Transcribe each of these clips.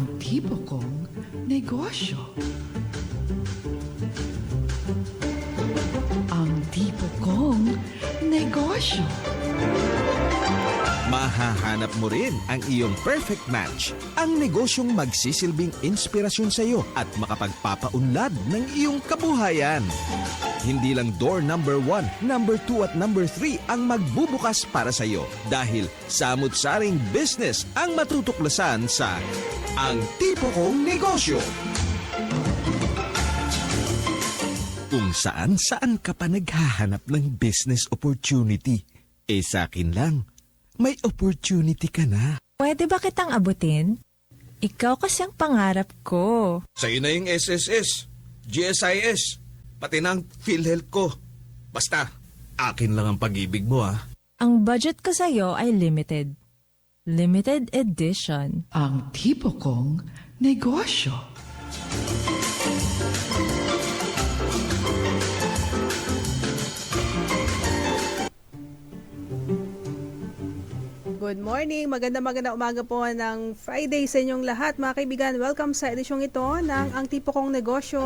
Ang tipo kong negosyo. Ang tipo kong negosyo. Mahahanap mo rin ang iyong perfect match. Ang negosyong magsisilbing inspirasyon sa iyo at makapagpapaunlad ng iyong kabuhayan. Hindi lang door number 1, number 2 at number 3 ang magbubukas para sa iyo dahil samut-saring business ang matutuklasan sa Ang Tipo Kong Negosyo. Kung saan ka pa naghahanap ng business opportunity, sa akin lang, may opportunity ka na. Pwede ba kitang abutin? Ikaw kasi ang pangarap ko. Sa'yo na yung SSS, GSIS, pati ng PhilHealth ko. Basta, akin lang ang pag-ibig mo Ang budget ko sa'yo ay limited. Limited edition. Ang tipo kong negosyo. Good morning, magandang umaga po ng Friday sa inyong lahat mga kaibigan. Welcome sa edisyong ito ng Ang Tipo Kong Negosyo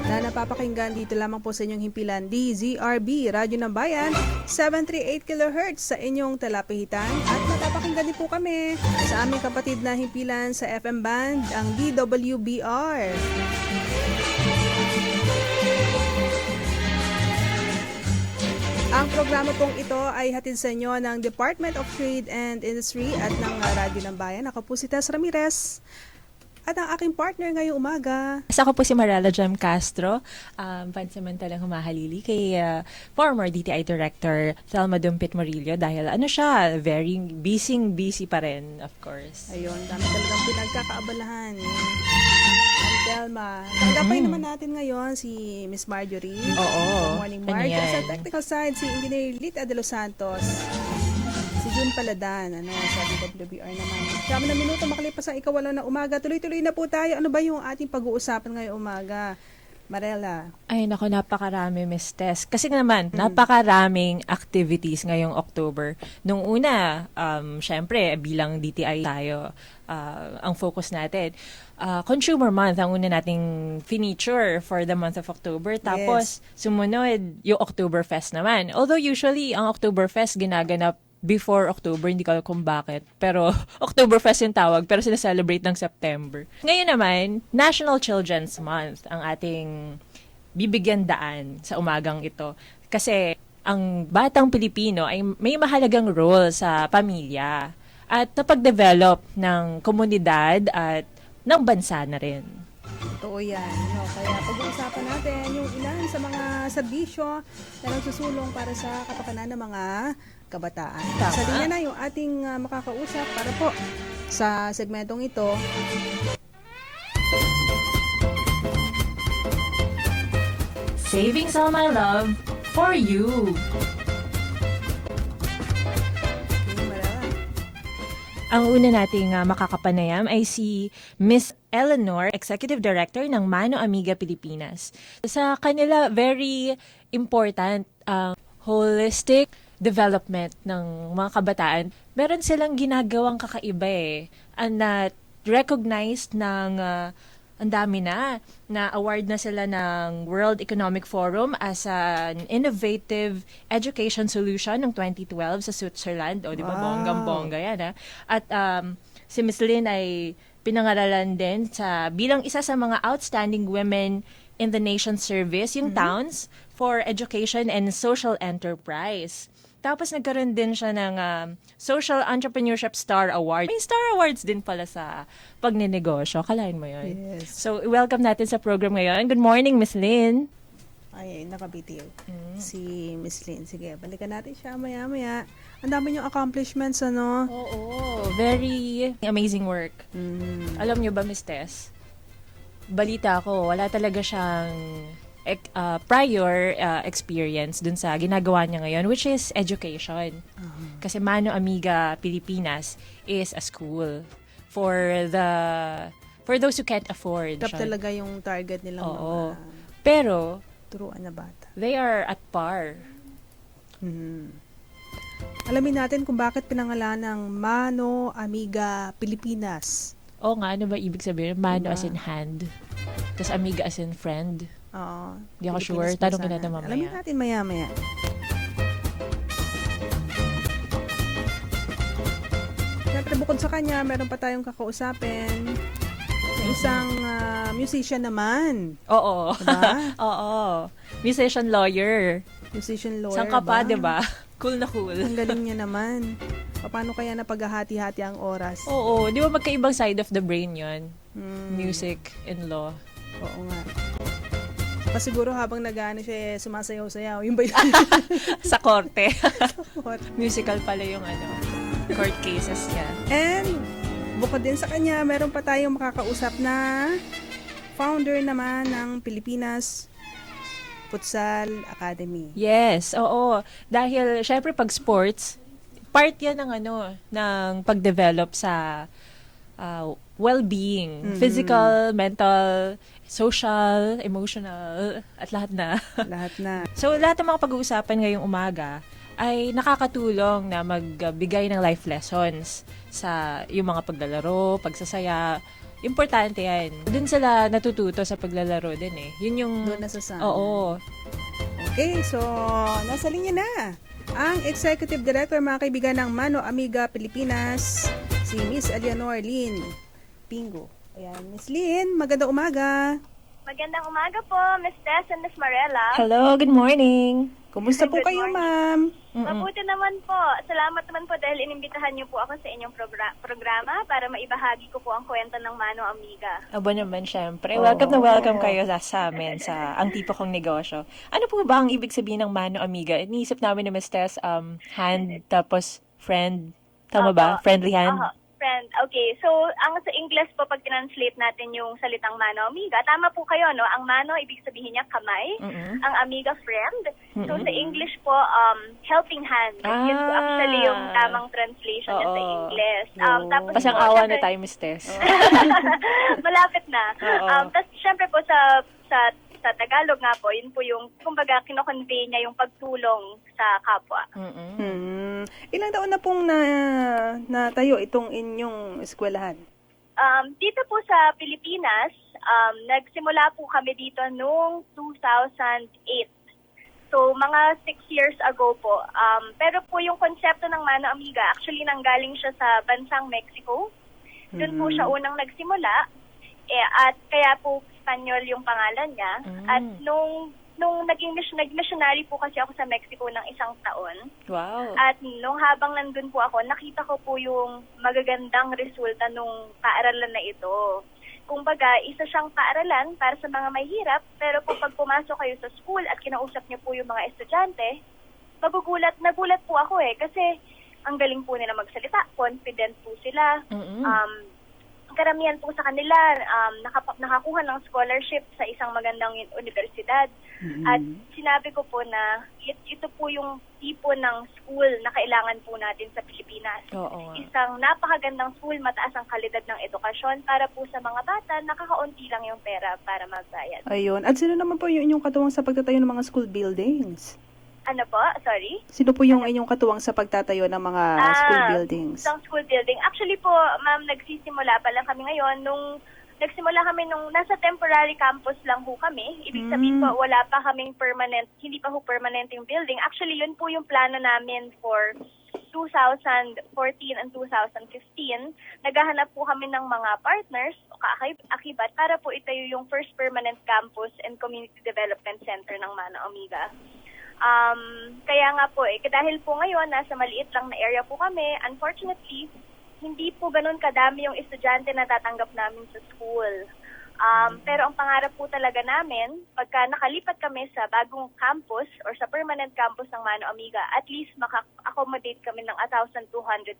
na napapakinggan dito lamang po sa inyong himpilan DZRB, Radyo ng Bayan, 738 kHz sa inyong talapihitan at napapakinggan din po kami sa aming kapatid na himpilan sa FM band, ang DWBR. Ang programa pong ito ay hatid sa inyo ng Department of Trade and Industry at ng Radyo ng Bayan. Ako po si Tess Ramirez at ang aking partner ngayong umaga. Ako po si Marela Jem Castro, pansamantalang humahalili kay former DTI Director Thelma Dumpit Morillo dahil siya, very busy pa rin, of course. Ayun, dami talagang pinagkakaabalahan. Thelma. Tanggapay naman natin ngayon si Miss Marjorie. Oo. Good morning, Marjorie. Sa technical side, si Engineer Lita de los Santos. Si Jun Paladan, sa DWBR naman. Siyam na minuto, makalipas ang ikawalo na umaga. Tuloy-tuloy na po tayo. Ano ba yung ating pag-uusapan ngayong umaga? Marela. Ay, naku, napakarami, Miss Tess. Kasi naman, napakaraming activities ngayong October. Nung una, syempre, bilang DTI tayo, ang focus natin. Consumer Month, ang una nating feature for the month of October. Tapos, sumunod yung Oktoberfest naman. Although usually, ang Oktoberfest ginaganap before October, hindi ko alam kung bakit. Pero, Oktoberfest yung tawag, pero sinaselebrate ng September. Ngayon naman, National Children's Month ang ating bibigyan daan sa umagang ito. Kasi, ang batang Pilipino ay may mahalagang role sa pamilya at sa pag-develop ng komunidad at ng bansa na rin. Totoo yan. No? Kaya pag-uusapan natin yung ilan sa mga serbisyo na nagsusulong para sa kapakanan ng mga kabataan. Tama. Sa linya na yung ating makakausap para po sa segmentong ito. Savings all my love for you. Ang una nating makakapanayam ay si Miss Eleanor, Executive Director ng Mano Amiga Pilipinas. Sa kanila, very important ang holistic development ng mga kabataan. Meron silang ginagawang kakaiba na recognized ng ang dami na award na sila ng World Economic Forum as an innovative education solution ng 2012 sa Switzerland. O, di ba? Wow. Bonggang-bongga yan, At si Ms. Lynn ay pinangaralan din bilang isa sa mga outstanding women in the nation's service, yung towns for education and social enterprise. Tapos nagkaroon din siya ng Social Entrepreneurship Star Award. May Star Awards din pala sa pagninegosyo. Kalain mo yun. Yes. So, welcome natin sa program ngayon. Good morning, Miss Lynn. Ay, nakabitiw. Si Miss Lynn. Sige, balikan natin siya maya-maya. Ang dami niyong accomplishments, Oo. Very amazing work. Alam niyo ba, Miss Tess? Balita ko, wala talaga siyang prior experience dun sa ginagawa niya ngayon, which is education. Kasi Mano Amiga Pilipinas is a school for those who can't afford. Top talaga yung target nilang Oo. mga Pero, turuan na bata. they are at par. Alamin natin kung bakit pinangalan ng Mano Amiga Pilipinas. Oo nga, ano ba ibig sabihin? Mano Diba? as in hand. Tapos amiga as in friend. Oo. Di ako sure. Pilipinas Tanongin Basahan. natin mamaya. Alamin natin maya-maya. Siyempre, bukod sa kanya, meron pa tayong kakausapin na isang musician naman. Oo. Diba? Oo. Musician lawyer. Musician lawyer Saan ka pa, ba? di ba? Cool na cool. Ang galing niya naman. Paano kaya napaghahati-hati ang oras? Oo. Di ba magkaibang side of the brain yon? Hmm, Music and law. oo nga. Siguro habang nag-ano siya, sumasayaw-sayaw. Yung ba yun? Sa korte. Musical pala yung court cases niya. And, bukod din sa kanya, meron pa tayong makakausap na founder naman ng Pilipinas Futsal Academy. Yes, oo. Dahil, syempre, pag sports, part yan ng pag-develop sa well-being. Physical, mental, social, emotional, at lahat na. Lahat na. So, lahat ng mga pag-uusapan ngayong umaga ay nakakatulong na magbigay ng life lessons sa yung mga paglalaro, pagsasaya. Importante yan. Doon sila natututo sa paglalaro din eh. Yun yung... Doon nasasama. Oo. Okay, so, nasa linya na ang Executive Director, mga kaibigan ng Mano Amiga Pilipinas, si Miss Eleanor Lynn Pingo. Ayan, Miss Lynn, magandang umaga. Magandang umaga po, Miss Tess and Miss Marella. Hello, good morning. Kumusta po Good kayo, morning. ma'am? Mabuti naman po. Salamat naman po dahil inimbitahan niyo po ako sa inyong programa para maibahagi ko po ang kwento ng Mano Amiga. Aba naman, syempre. Welcome na welcome kayo sa amin sa Ang Tipo Kong Negosyo. Ano po ba ang ibig sabihin ng Mano Amiga? Iniisip namin ni Ms. Tess, hand, tapos friend. Tama ba? Opo. Friendly hand? Friend. Okay, so ang sa English po pag translate natin yung salitang Mano Amiga, tama po kayo, no? Ang Mano, ibig sabihin niya kamay. Mm-mm. Ang Amiga, friend. So Mm-mm. sa English po, helping hand. Yun po Ah. actually yung tamang translation niya sa Oo. English. Oo. Tapos Pasang po, awa na syempre- tayo, Ms. Tess. Malapit na. Oo. Tapos syempre po sa Tagalog nga po, yun po yung, kumbaga, kino-convey niya yung pagtulong sa kapwa. Mm-mm. Ilang taon na pong natayo itong inyong eskwelahan? Dito po sa Pilipinas, nagsimula po kami dito noong 2008. So, mga 6 years ago po. Pero po yung konsepto ng Mano Amiga, actually nanggaling siya sa bansang Mexico. Doon po siya unang nagsimula. At kaya po Espanyol yung pangalan niya. At nung nag-missionary po kasi ako sa Mexico ng 1 taon. Wow. At nung habang nandun po ako, nakita ko po yung magagandang resulta nung paaralan na ito. Kumbaga, isa siyang paaralan para sa mga mahirap, pero kung pag pumasok kayo sa school at kinausap niyo po yung mga estudyante, nagulat po ako kasi ang galing po nila magsalita, confident po sila. Mm-mm. Karamihan po sa kanila nakakuha ng scholarship sa isang magandang universidad. At sinabi ko po na ito po yung tipo ng school na kailangan po natin sa Pilipinas. Oo nga. Isang napakagandang school, mataas ang kalidad ng edukasyon para po sa mga bata, nakakaunti lang yung pera para magbayad. Ayun. At sino naman po yung inyong katuwang sa pagtatayo ng mga school buildings? Ano po? Sorry? Sino po yung inyong katuwang sa pagtatayo ng mga school buildings? Isang school building. Actually po, ma'am, nagsisimula pa lang kami ngayon. Nagsimula kami nung nasa temporary campus lang ho kami. Ibig sabihin po, wala pa kaming permanent, hindi pa ho permanent yung building. Actually, yun po yung plano namin for 2014 and 2015. Naghahanap po kami ng mga partners o kaakibat para po itayo yung first permanent campus and community development center ng Mano Amiga. Kaya nga po dahil po ngayon nasa maliit lang na area po kami, unfortunately, hindi po ganun kadami yung estudyante na tatanggap namin sa school. Pero ang pangarap po talaga namin, pagka nakalipat kami sa bagong campus or sa permanent campus ng Mano Amiga, at least maka-accommodate kami ng 1,200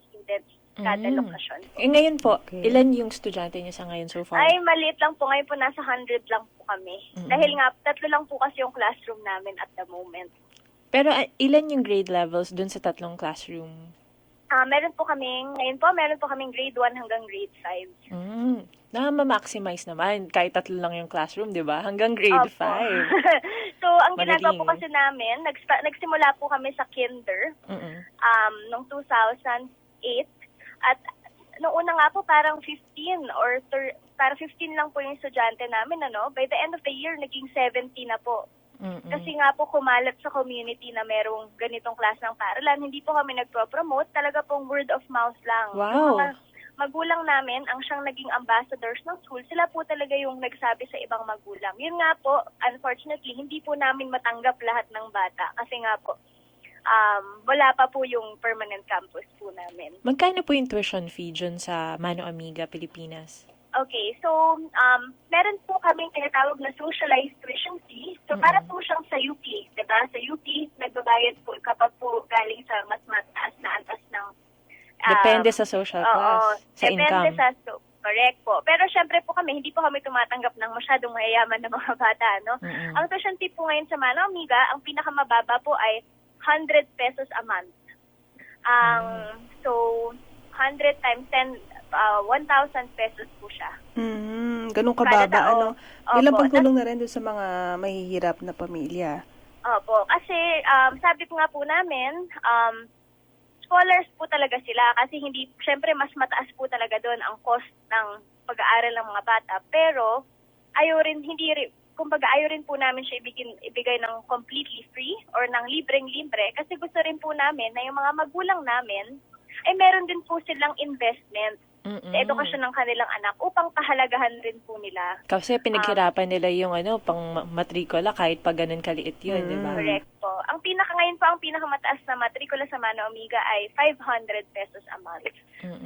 students kada lokasyon. Ngayon po, Okay. ilan yung estudyante niyo sa ngayon so far? Ay, maliit lang po. Ngayon po nasa 100 lang po kami. Dahil nga, 3 lang po kasi yung classroom namin at the moment. Pero ilan yung grade levels dun sa 3 classroom? Meron po kaming grade 1 hanggang grade 5. Ma-maximize naman. Kahit 3 lang yung classroom, di ba? Hanggang grade Opo. 5. So, ang ginagawa po Magaling. kasi namin, nagsimula po kami sa kinder Mm-mm. noong 2008. At noong una nga po parang 15 or parang 15 lang po yung estudyante namin, ano? By the end of the year, naging 70 na po. Kasi nga po kumalat sa community na merong ganitong klase ng paaralan. Hindi po kami nagpo-promote, talaga pong word of mouth lang. Wow. Yung mga magulang namin, ang siyang naging ambassadors ng school, sila po talaga yung nagsabi sa ibang magulang. Yun nga po, unfortunately, hindi po namin matanggap lahat ng bata. Kasi nga po, wala pa po yung permanent campus po namin. Magkano po yung tuition fee dyan sa Mano Amiga, Pilipinas? Okay, so meron po kaming tinatawag na socialized tuition fee. So para po siyang sa UP, 'di ba? Sa UP nagbabayad po kapag po galing sa mas mataas na antas ng Depende sa social class, sa depende income. correct po. Pero syempre po kami, hindi po kami tumatanggap ng masyadong mayayaman na mga bata, no? Ang tuition fee po ngayon sa Mano Amiga, ang pinakamababa po ay 100 pesos a month. So 100 times 10, 1,000 pesos po siya. Ganun Kada kababa, tao. ano? Opo. Ilang pagtulong na rin doon sa mga mahihirap na pamilya. Opo, kasi sabi ko nga po namin, scholars po talaga sila kasi hindi, syempre mas mataas po talaga doon ang cost ng pag-aaral ng mga bata. Pero ayaw rin po namin siya ibigay ng completely free or ng libreng-libre kasi gusto rin po namin na yung mga magulang namin ay meron din po silang investment sa edukasyon ng kanilang anak upang pahalagahan rin po nila. Kasi pinaghirapan nila yung pang matrikula kahit pa ganun kaliit yun, di ba? Correct po. Ngayon po, ang pinakamataas na matrikula sa Mano Amiga ay 500 pesos a month.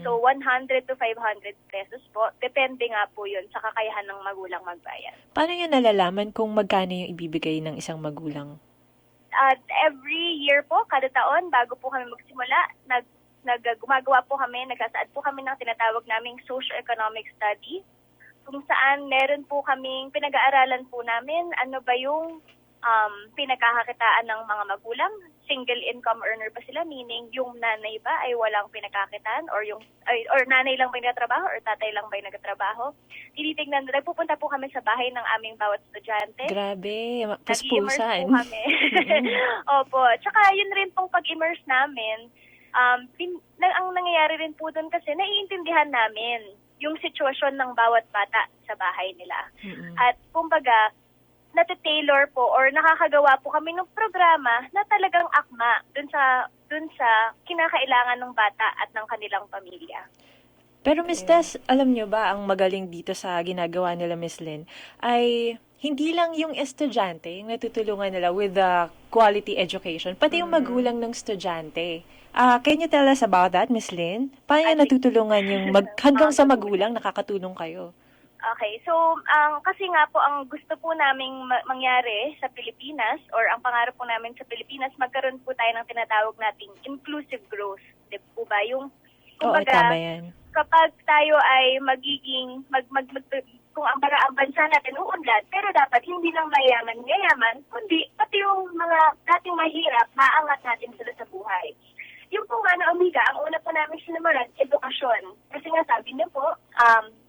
So 100 to 500 pesos po. Depende nga po yun sa kakayahan ng magulang magbayad. Paano yun nalalaman kung magkano yung ibibigay ng isang magulang? At every year po, kada taon, bago po kami magsimula, gumagawa po kami, nagsasaad po kami ng tinatawag naming socio-economic study, kung saan meron po kaming pinag-aaralan po namin ano ba yung pinagkakakitaan ng mga magulang. Single income earner ba sila, meaning yung nanay ba ay walang pinagkakitaan or nanay lang ba yung nagtatrabaho or tatay lang ba yung nagtatrabaho. Tinitignan, nagpupunta po kami sa bahay ng aming bawat estudyante. Grabe, Nag-immerse puspusan. po kami. Opo. Tsaka yun rin pong pag-immerse namin, ang nangyayari rin po doon kasi naiintindihan namin yung sitwasyon ng bawat bata sa bahay nila. At kumbaga, nati-tailor po or nakakagawa po kami ng programa na talagang akma dun sa kinakailangan ng bata at ng kanilang pamilya. Pero Miss Tess, alam nyo ba, ang magaling dito sa ginagawa nila Miss Lynn, ay hindi lang yung estudyante yung natutulungan nila with the quality education, pati yung magulang ng estudyante. Can you tell us about that, Miss Lynn? Paano natutulungan yung hanggang sa magulang nakakatulong kayo? Okay, so kasi nga po ang gusto po naming mangyari sa Pilipinas or ang pangarap po namin sa Pilipinas, magkaroon po tayo ng tinatawag nating inclusive growth. Di po ba? Yung, Oo, tama yan. Kapag tayo ay magiging, kung ang bansa natin uunlad, pero dapat hindi lang mayaman, kundi pati yung mga dating mahirap, maangat natin sila sa buhay. Yung pong Mano Amiga, ang una po namin sinimulan, edukasyon. Kasi nga sabi niyo po,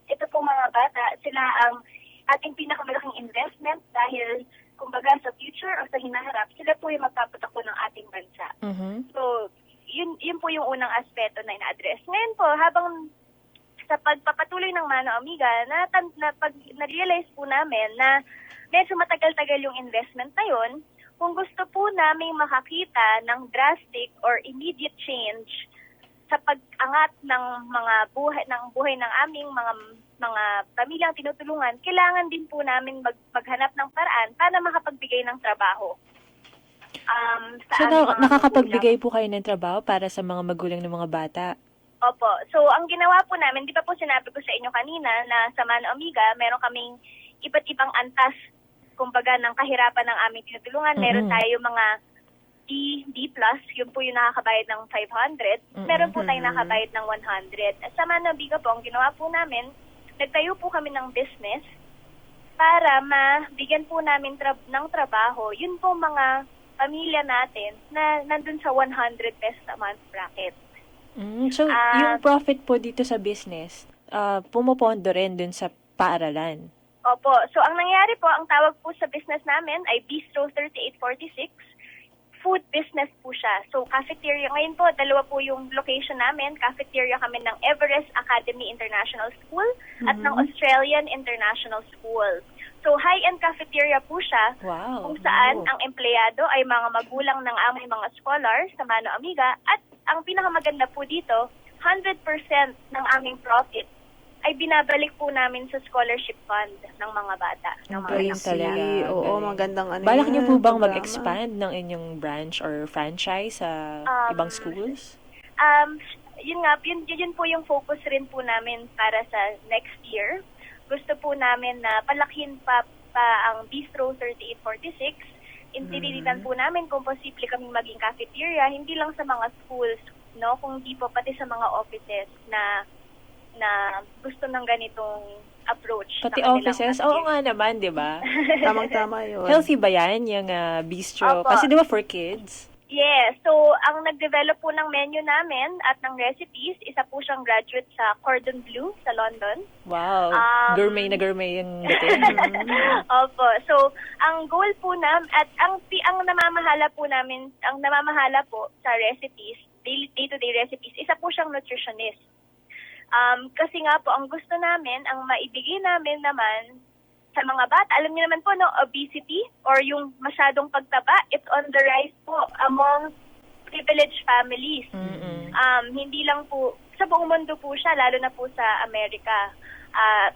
ito pong mga bata, sila ang ating pinakamalaking investment dahil kumbaga sa future o sa hinaharap, sila po yung magpapatakbo ng ating bansa. So, yun po yung unang aspeto na ina-address. Ngayon po, habang sa pagpapatuloy ng Mano Amiga, na-realize po namin na medyo matagal-tagal yung investment na yun. Kung gusto po namin makakita ng drastic or immediate change sa pag-angat ng buhay ng aming mga pamilyang tinutulungan, kailangan din po namin maghanap ng paraan para makapagbigay ng trabaho. So, nakakapagbigay po kayo ng trabaho para sa mga magulang ng mga bata? Opo. So, ang ginawa po namin, di ba po sinabi ko sa inyo kanina na sa Mano Amiga, meron kaming iba't ibang antas, kumbaga, ng kahirapan ng aming tinutulungan. Meron tayo mga D+, yun po yung nakakabayad ng 500. Meron po tayong nakakabayad ng 100. Sa Mano Amiga po, ang ginawa po namin, nagtayo po kami ng business para mabigyan po namin ng trabaho yun po mga pamilya natin na nandun sa 100 pesos a month bracket. So, yung profit po dito sa business, pumopondo rin dun sa paaralan? Opo. So, ang nangyari po, ang tawag po sa business namin ay Bistro 3846. food business po siya. So, cafeteria. Ngayon po, 2 po yung location namin. Cafeteria kami ng Everest Academy International School at ng Australian International School. So, high-end cafeteria po siya. Wow. Kung saan ang empleyado ay mga magulang ng aming mga scholars sa Mano Amiga. At ang pinakamaganda po dito, 100% ng aming profit ay binabalik po namin sa scholarship fund ng mga bata. Ng mga Galing anak. talaga. Oo, Galing. magandang ano Balak yan, niyo po bang programa. mag-expand ng inyong branch or franchise sa ibang schools? Yun nga, yun po yung focus rin po namin para sa next year. Gusto po namin na palakin pa ang Bistro 3846. Intinitan po namin kung posible kaming maging cafeteria, hindi lang sa mga schools, no, kung di po pati sa mga offices na gusto ng ganitong approach. Pati sa kanilang offices? cafeteria. Oo nga naman, di ba? Tamang-tama yun. Healthy ba yan, yung bistro? Opo. Kasi di ba for kids? Yes. So, ang nag-develop po ng menu namin at ng recipes, isa po siyang graduate sa Cordon Bleu sa London. Wow. Gourmet na gourmet yung dating. Opo. So, ang goal po at ang namamahala po sa recipes, day-to-day recipes, isa po siyang nutritionist. Kasi nga po, ang gusto namin, ang maibigay namin naman sa mga bata, alam niyo naman po, no, obesity or yung masyadong pagtaba, it's on the rise po among privileged families. Hindi lang po, sa buong mundo po siya, lalo na po sa Amerika.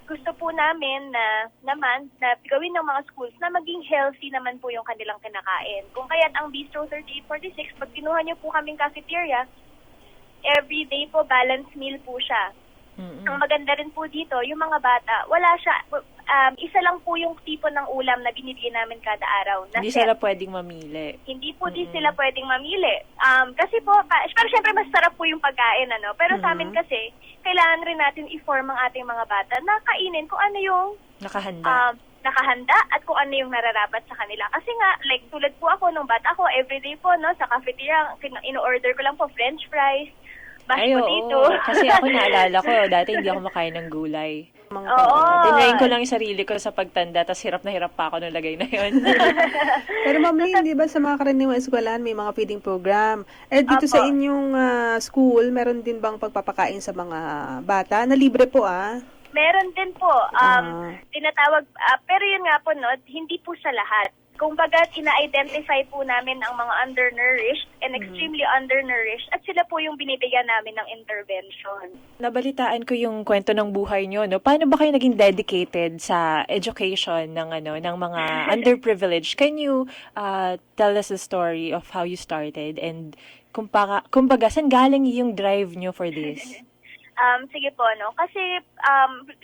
Gusto po namin na gawin ng mga schools na maging healthy naman po yung kanilang kinakain. Kung kaya't ang Bistro 3846, pag kinuha niyo po kaming cafeteria, everyday po balanced meal po siya. Ang maganda rin po dito, yung mga bata, wala siya, isa lang po yung tipo ng ulam na binibigyan namin kada araw. Na Hindi set. sila pwedeng mamili. Hindi po di sila pwedeng mamili. Kasi po, pero syempre mas sarap po yung pagkain, ano. Pero sa amin kasi, kailangan rin natin i-form ang ating mga bata na kainin kung ano yung Nakahanda. nakahanda at kung ano yung nararapat sa kanila. Kasi nga, like tulad po ako, nung bata ako, everyday po, no, sa cafeteria, in-order ko lang po french fries, mashed Ay, potato. oo. Kasi ako naalala ko, dati hindi ako makain ng gulay. Oo. Dinayin ko lang yung sarili ko sa pagtanda, tapos hirap na hirap pa ako nung lagay na yun. Pero Ma'am Lynn, di ba sa mga karaniwang eskwelahan may mga feeding program? Eh dito Apo. sa inyong school, meron din bang pagpapakain sa mga bata? Na libre po Meron din po, tinatawag, pero yun nga po, no, hindi po sa lahat. Kumbaga, ina-identify po namin ang mga undernourished and extremely undernourished at sila po yung binibigyan namin ng intervention. Nabalitaan ko yung kwento ng buhay nyo, no? Paano ba kayo naging dedicated sa education ng mga underprivileged? Can you tell us the story of how you started and kumbaga saan galing yung drive nyo for this? Sige po, no? Kasi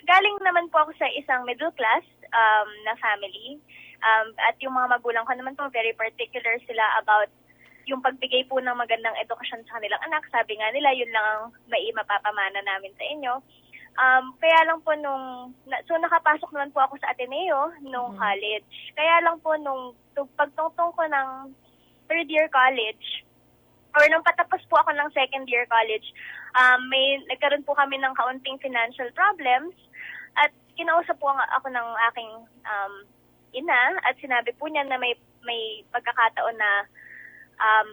galing naman po ako sa isang middle class na family. At yung mga magulang ko naman po, very particular sila about yung pagbigay po ng magandang edukasyon sa kanilang anak. Sabi nga nila, yun lang ang mapapamana namin sa inyo. Kaya lang po so nakapasok naman po ako sa Ateneo nung college. Kaya lang po pagtungtong ko ng third year college, or nung patapos po ako ng second year college, nagkaroon po kami ng kaunting financial problems at kinausap po ako ng aking ina at sinabi po niya na may pagkakataon na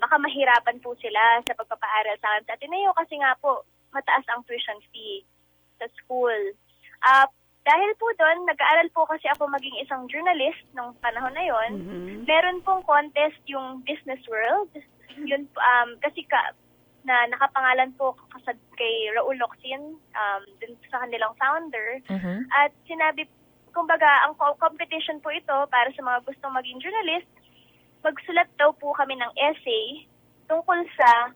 baka mahirapan po sila sa pagpapaaral sa akin sa Ateneo kasi nga po mataas ang tuition fee sa school. Dahil po doon, nag-aaral po kasi ako maging isang journalist nung panahon na yon. Meron pong contest yung Business World. Yun, kasi na nakapangalan po kay Raul Locsin, dun sa kanilang founder. At sinabi, kumbaga, ang competition po ito para sa mga gustong maging journalist, magsulat daw po kami ng essay tungkol sa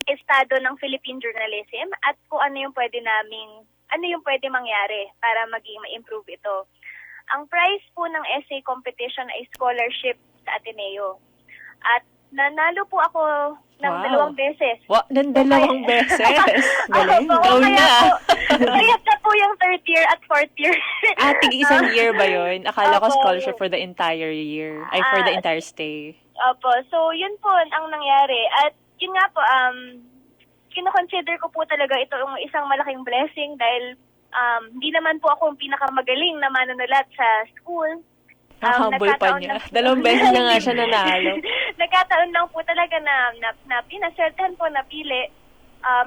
estado ng Philippine journalism at kung ano yung pwede mangyari para ma-improve ito. Ang prize po ng essay competition ay scholarship sa Ateneo. At nanalo po ako ng 2 beses. Ng 2 beses? Galing. Opo, Go kaya na. na po yung 3rd year at 4th year. Isang year ba yun? Akala ko Opo. scholarship for the entire year. Ay, for the entire stay. Opo. So, yun po ang nangyari. At yun nga po, kino-consider ko po talaga ito yung isang malaking blessing dahil hindi naman po ako yung pinakamagaling na manunulat sa school. Humble pa nagkataon niya. lang- Dalawang beses na nga siya nanalo. Nagkataon lang po talaga na pinasertahan po, napili.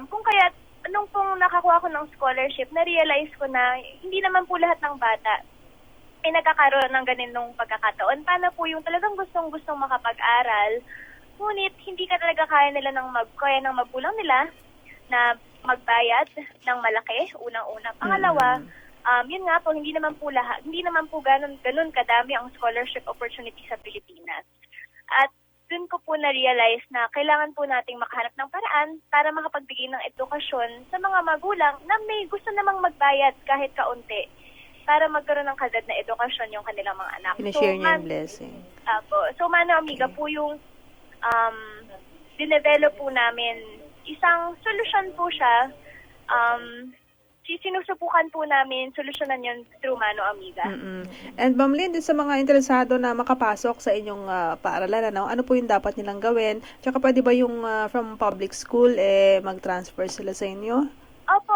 Kung kaya, nung pong nakakuha ko ng scholarship, na-realize ko na hindi naman po lahat ng bata ay nagkakaroon ng ganitong pagkakataon. Paano po yung talagang gustong-gustong makapag-aral, ngunit hindi ka talaga kaya ng magulang nila na magbayad ng malaki, unang-una. Pangalawa, yun nga po, hindi naman po ganun kadami ang scholarship opportunity sa Pilipinas. At dun ko po na-realize na kailangan po nating makahanap ng paraan para makapagbigay ng edukasyon sa mga magulang na may gusto namang magbayad kahit kaunti para magkaroon ng kalidad na edukasyon yung kanilang mga anak. Pinashare niya yung blessing. So, Mano Amiga po yung dinevelop po namin. Isang solusyon po siya. Sinusubukan po namin solusyonan yun through Mano Amiga. And Ma'am Lynn, sa mga interesado na makapasok sa inyong paaralan, ano po yung dapat nilang gawin? Tsaka pwede ba yung from public school, mag-transfer sila sa inyo? Opo,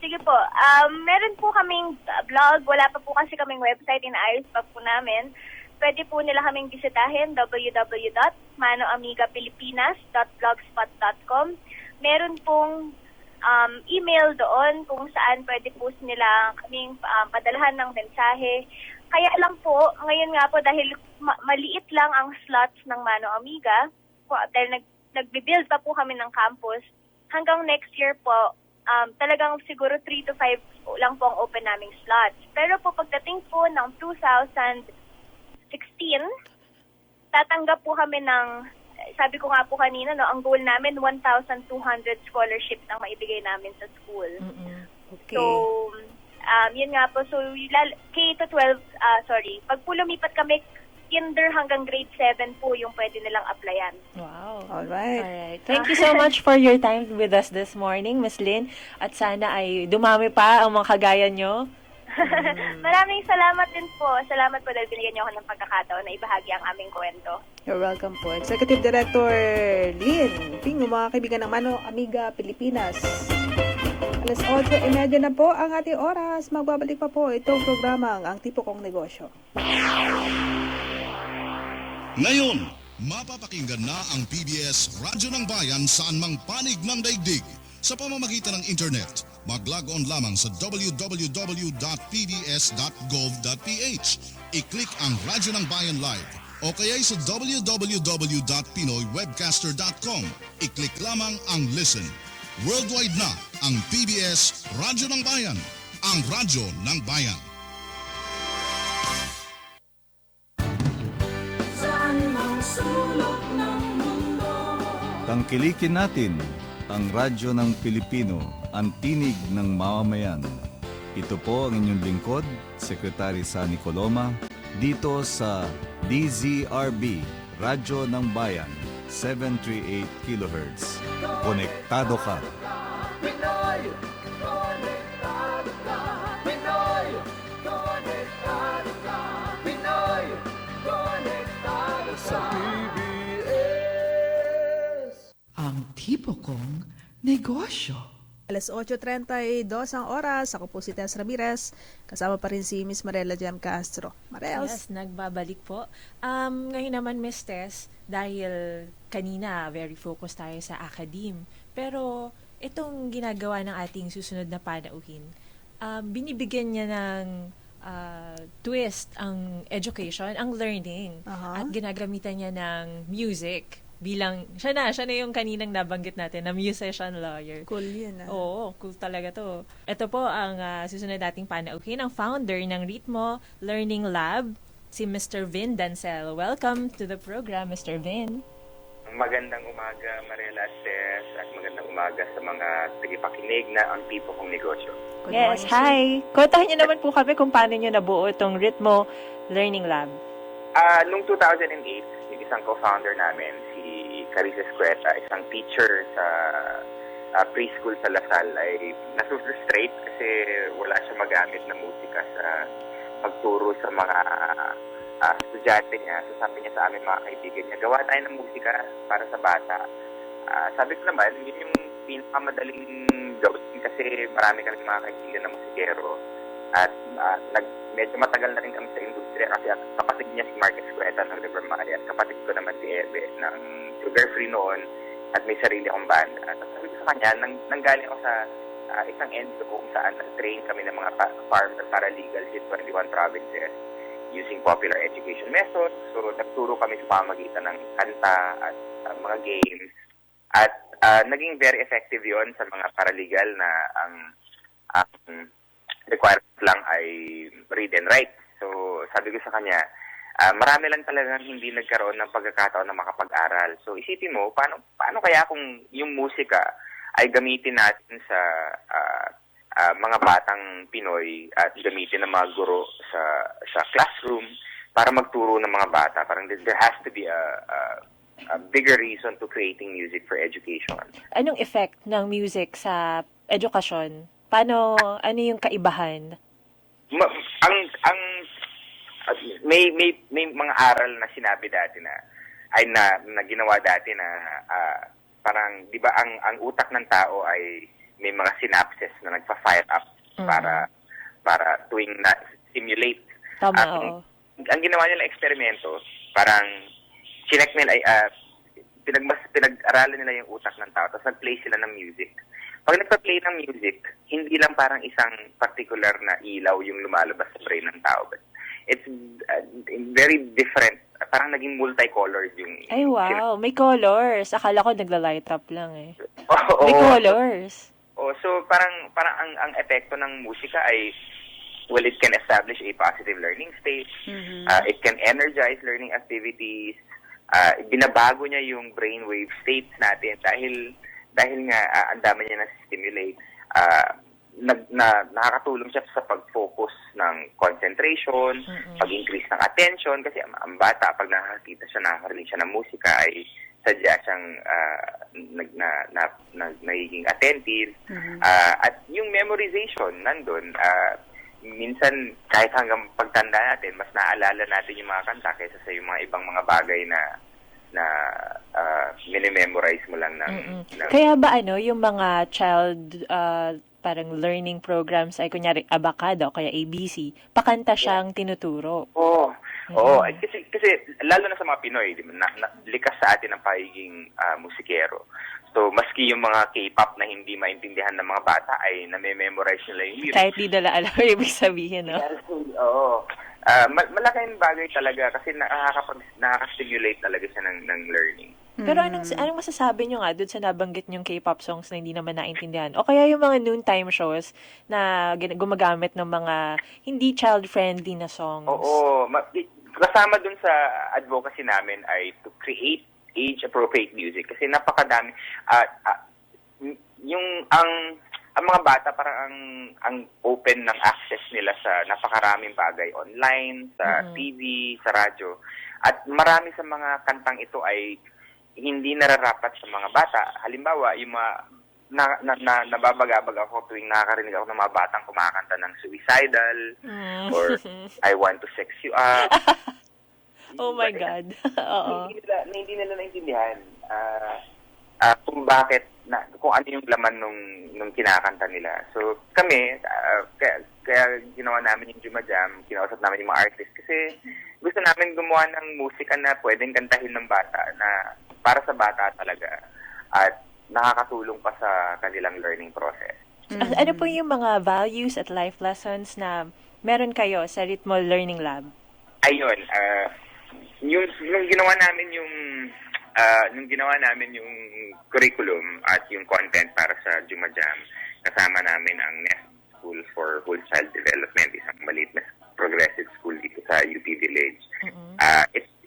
sige po. Meron po kaming blog. Wala pa po kasi kaming website. Inaayos pa po namin. Pwede po nila kaming bisitahin www.manoamigapilipinas.blogspot.com. Meron pong email doon kung saan pwede po nila kaming padalahan ng mensahe. Kaya lang po, ngayon nga po dahil maliit lang ang slots ng Mano Amiga, dahil nagbe-build pa po kami ng campus, hanggang next year po, talagang siguro 3 to 5 lang po ang open naming slots. Pero po pagdating po ng 2016, tatanggap po kami ng, sabi ko nga po kanina, ang goal namin, 1,200 scholarships ang maibigay namin sa school. Okay. So, yun nga po. So, K-12, pag po lumipat kami, kinder hanggang grade 7 po yung pwede nilang applyan. Wow. Alright. Alright. Thank you so much for your time with us this morning, Miss Lynn. At sana ay dumami pa ang mga kagaya nyo. Maraming salamat din po. Salamat po dahil binigyan niyo ako ng pagkakataon na ibahagi ang aming kwento. You're welcome po. Executive Director Lynn Pingo, mga kaibigan ng Mano Amiga Pilipinas. Alas 8:30 na po ang ating oras. Magbabalik pa po itong programang Ang Tipo Kong Negosyo. Ngayon, mapapakinggan na ang PBS Radyo ng Bayan saan mang panig ng daigdig. Sa pamamagitan ng internet, mag-log on lamang sa www.pbs.gov.ph. I-click ang Radyo ng Bayan Live o kaya sa www.pinoywebcaster.com. I-click lamang ang Listen. Worldwide na ang PBS Radyo ng Bayan, ang radyo ng bayan. Tangkilikin natin ang radyo ng Pilipino, ang tinig ng mamamayan. Ito po ang inyong lingkod, Secretary Sunny Coloma, dito sa DZRB, Radyo ng Bayan, 738 kHz. Konektado ka! Ang tipo kong negosyo. Alas 8:32 ang oras. Ako po si Tess Ramirez. Kasama pa rin si Miss Marela Jam Castro. Marels. Yes, nagbabalik po. Ngayon naman, Miss Tess, dahil kanina very focused tayo sa academe. Pero itong ginagawa ng ating susunod na panauhin, binibigyan niya ng twist ang education, ang learning. At ginagamitan niya ng music. Bilang, siya na yung kaninang nabanggit natin na musician lawyer. Cool yun Oo, cool talaga to. Ito po ang susunod nating panauhin, ang founder ng Ritmo Learning Lab, si Mr. Vin Dancel. Welcome to the program, Mr. Vin. Magandang umaga, Marela at Tess, at magandang umaga sa mga tagipakinig na Ang Tipo Kong Negosyo. Good Yes, morning, hi. Kwentahan niyo naman po kami kung paano niyo nabuo itong Ritmo Learning Lab. Noong 2008, yung isang co-founder namin, si Carissa Escueta, isang teacher sa preschool sa Lasal, ay nasufrustrate kasi wala siya magamit na musika sa pagturo sa mga estudyante niya. So sabi niya sa amin mga kaibigan niya, gawa tayo ng musika para sa bata. Sabi ko naman, yun yung pinakamadaling gawin kasi marami kami mga kaibigan na musikero. At medyo matagal na rin kami sa industriya kasi kapatid niya si Marcus Cueta ng River Maya at kapatid ko naman si Ebe ng Sugar Free noon at may sarili akong banda. At sabi ko sa kanya, nanggaling ako sa isang NGO kung saan nag-train kami ng mga farmer paralegal in 21 provinces using popular education methods. So, nagturo kami sa pamagitan ng kanta at mga games. At naging very effective yon sa mga paralegal na ang requirement lang ay read and write. So, sabi ko sa kanya, marami lang talagang hindi nagkaroon ng pagkakataon na makapag-aral. So, isipin mo, paano kaya kung yung musika ay gamitin natin sa mga batang Pinoy at gamitin ng mga guro sa classroom para magturo ng mga bata. Parang there has to be a bigger reason to creating music for education. Anong effect ng music sa edukasyon? Ano yung kaibahan? May mga aral na sinabi dati na ginawa dati na parang 'di ba ang utak ng tao ay may mga synapses na nagfa-fire up para tuwing na stimulate. Tama, oo. Ang ginawa nila eksperimento, parang chinek nila pinag-aralan nila yung utak ng tao tapos nag-play sila ng music. Pag nagpa-play ng music, hindi lang parang isang particular na ilaw yung lumalabas sa brain ng tao, but it's very different. Parang naging multicolored yung... Ay, wow. May colors. Akala ko nagla-light up lang eh. Oo. May colors. So parang ang epekto ng musika ay, well, it can establish a positive learning state. It can energize learning activities. Binabago niya yung brainwave states natin dahil nga ang dami niya na-stimulate. Nakakatulong siya sa pag-focus ng concentration, pag-increase ng attention, kasi ang bata, pag nakakarinig siya ng musika, ay sadya siyang nagiging attentive. At yung memorization, nandun, minsan, kahit hanggang pagtanda natin, mas naaalala natin yung mga kanta kaysa sa yung mga ibang mga bagay na minimemorize mo lang ng... Kaya ba yung mga child parang learning programs ay kunyari abacado, kaya ABC, pakanta siyang tinuturo? Oo. Kasi lalo na sa mga Pinoy, likas sa atin ang pagiging musikero. So, maski yung mga K-pop na hindi maintindihan ng mga bata ay name-memorize nila yung lyrics. Kahit di nila alam yung ibig sabihin, no? Oo. Malaking bagay talaga kasi nakaka-stimulate talaga siya ng learning. Pero anong masasabi nyo nga doon sa nabanggit nyong K-pop songs na hindi naman naintindihan? O kaya yung mga noontime shows na gumagamit ng mga hindi child-friendly na songs? Oo. Kasama dun sa advocacy namin ay to create age-appropriate music kasi napakadami. Ang mga bata parang ang open ng access nila sa napakaraming bagay online, sa TV, sa radyo. At marami sa mga kantang ito ay hindi nararapat sa mga bata. Halimbawa, yung mga nababagabag ako tuwing nakakarinig ako ng mga batang kumakanta ng suicidal or I want to sex you up. Oh my God. Oo. Hindi nila naintindihan kung bakit kung ano yung laman nung kinakanta nila. So kami kaya ginawa namin yung Juma Jam, kinausap namin yung mga artist kasi gusto namin gumawa ng musika na pwedeng kantahin ng bata na para sa bata talaga at nakakatulong pa sa kanilang learning process. Ano po yung mga values at life lessons na meron kayo sa Ritmo Learning Lab? Ayun, nung ginawa namin yung curriculum at yung content para sa Juma Jam, kasama namin ang Nest School for Whole Child Development, isang maliit na progressive school dito sa UP Village.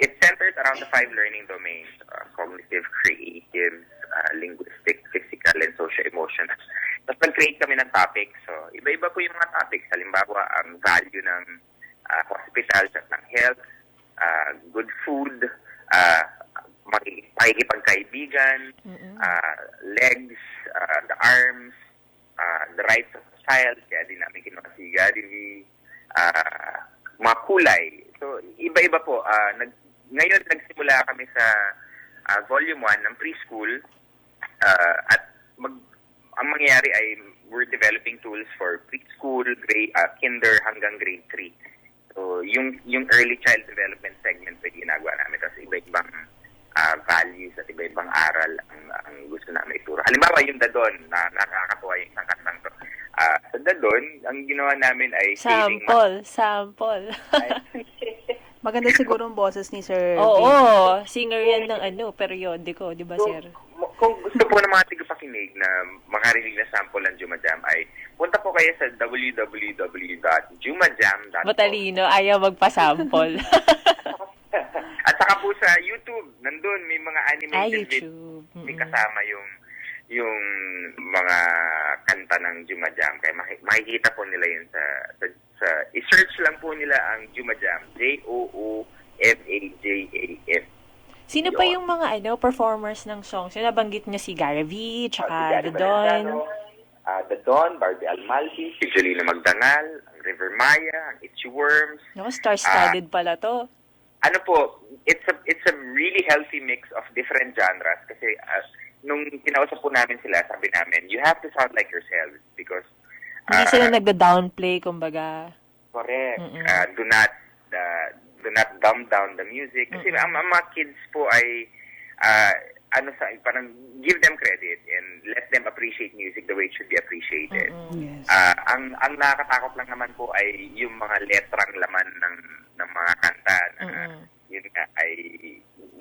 It's centered around the 5 learning domains: cognitive, creative, linguistic, physical, and socio-emotional. Tapos nag-create kami ng topics. So, iba-iba po yung mga topics. Halimbawa, ang value ng hospital at ng health, good food, pakikipagkaibigan, legs, the arms, the rights of the child, kaya din namin kinuha si Gary, mga kulay. So, iba-iba po. Ngayon, nagsimula kami sa Volume 1 ng preschool at ang mangyayari ay we're developing tools for preschool, kinder hanggang grade 3. So, yung early child development segment ay ginagawa namin. Tapos iba-ibang values at iba-ibang aral ang gusto namin ituro. Halimbawa, yung Dadon, na nakakatuwa yung isang kantang to. Sa Dadon, ang ginawa namin ay saving Sample. Maganda siguro ang boses ni Sir Oo, Vin. singer yan ng periodiko, di ba, sir? Kung gusto po ng mga tigapakinig na makarinig na sample ng Juma Jam ay punta po kayo sa www.jumajam.com. Matalino, ayaw magpasample. At saka po sa YouTube, nandun may mga animated YouTube. May kasama yung mga kanta ng Juma Jam. Kaya makikita po nila yun sa i-search lang po nila ang Juma Jam. JOOMAJAM. Sino pa yung mga performers ng songs? Yung nabanggit niya si Gary V, tsaka The Don. The Don, Barbie Almalfi, si Jolina Magdanal, ang River Maya, ang Itchy Worms. Naku, star-studded pala to. Ano po, it's a really healthy mix of different genres kasi nung kinausap po namin sila, sabi namin, you have to sound like yourselves because Hindi sila nagda-downplay, kumbaga. correct. Do not dumb down the music. Kasi ang mga kids po ay parang give them credit and let them appreciate music the way it should be appreciated. Yes. Ang nakakatakot lang naman po ay yung mga letrang laman ng mga kanta na yun nga ay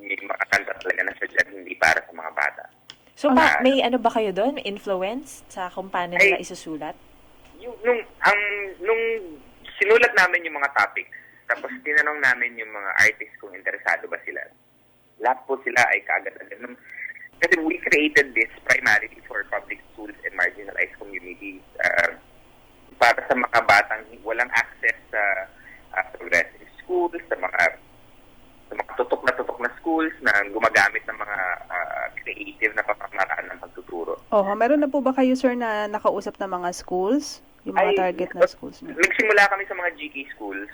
may mga kanta talaga na sadya hindi para sa mga bata. So, may ba kayo doon? May influence sa kung paano nila isusulat? Nung sinulat namin yung mga topics, tapos tinanong namin yung mga artists kung interesado ba sila. Lahat po sila ay kaagad-agad. Kasi we created this primarily for public schools and marginalized communities. Para sa mga batang walang access sa progressive schools, sa mga tutok na schools na gumagamit ng mga creative na pamamaraan ng pagtuturo. Meron na po ba kayo, sir, na nakausap na mga schools? Yung mga target na schools niyo? Nagsimula kami sa mga GK schools.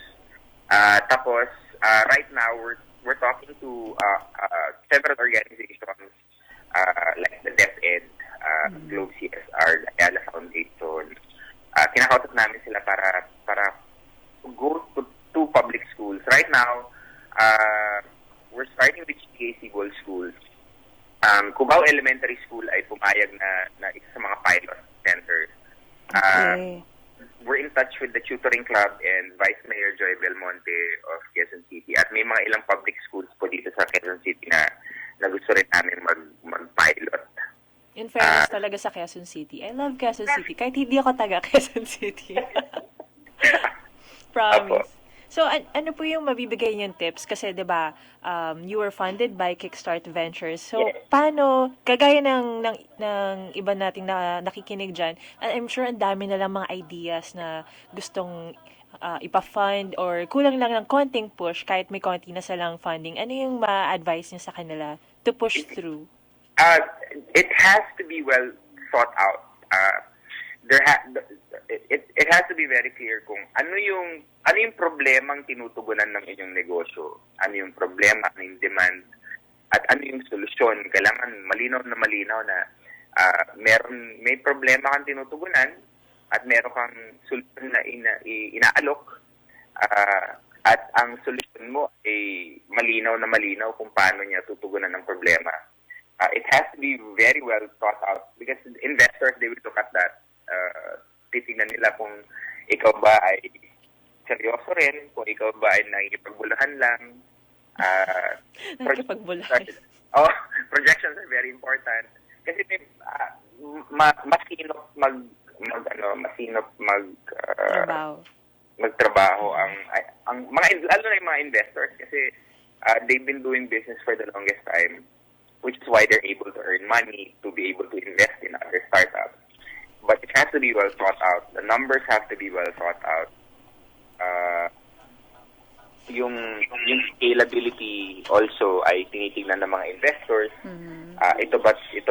Tapos, right now, we're talking to several organizations like the DepEd, Globe CSR, the Ayala Foundation. Kinakausap namin sila para go to public schools. Right now, we're starting with GKC Gold Schools. Cubao Elementary School ay pumayag na isa sa mga pilot centers. Okay. We're in touch with the Tutoring Club and Vice Mayor Joy Belmonte of Quezon City. At may mga ilang public schools po dito sa Quezon City na gusto rin namin mag-pilot. In fairness talaga sa Quezon City. I love Quezon City. Kahit hindi ako taga Quezon City. Promise. So, ano po yung mabibigay niyong tips? Kasi, di ba, you were funded by Kickstart Ventures. So, paano, kagaya ng iba nating nakikinig dyan, I'm sure ang dami na lang mga ideas na gustong ipa-fund or kulang lang ng konting push kahit may konti na silang funding. Ano yung ma-advise niyo sa kanila to push through? It has to be well thought out. It has to be very clear kung ano yung problemang tinutugunan ng inyong negosyo, ano yung problema, ano yung demand, at ano yung solusyon. Kailangan malinaw na may problema kang tinutugunan at meron kang solusyon na inaalok at ang solusyon mo ay malinaw kung paano niya tutugunan ng problema. It has to be very well thought out because investors, they will look at that. Titignan nila kung ikaw ba ay seryoso rin, kung ikaw ba ay nakikipagbulahan lang. Nakikipagbulahan. Projections are very important. Kasi masinop magtrabaho ang mga lalo na yung mga investors kasi they've been doing business for the longest time, which is why they're able to earn money to be able to invest in other startups. But it has to be well thought out. The numbers have to be well thought out. Yung scalability also ay tinitingnan ng mga investors. Ito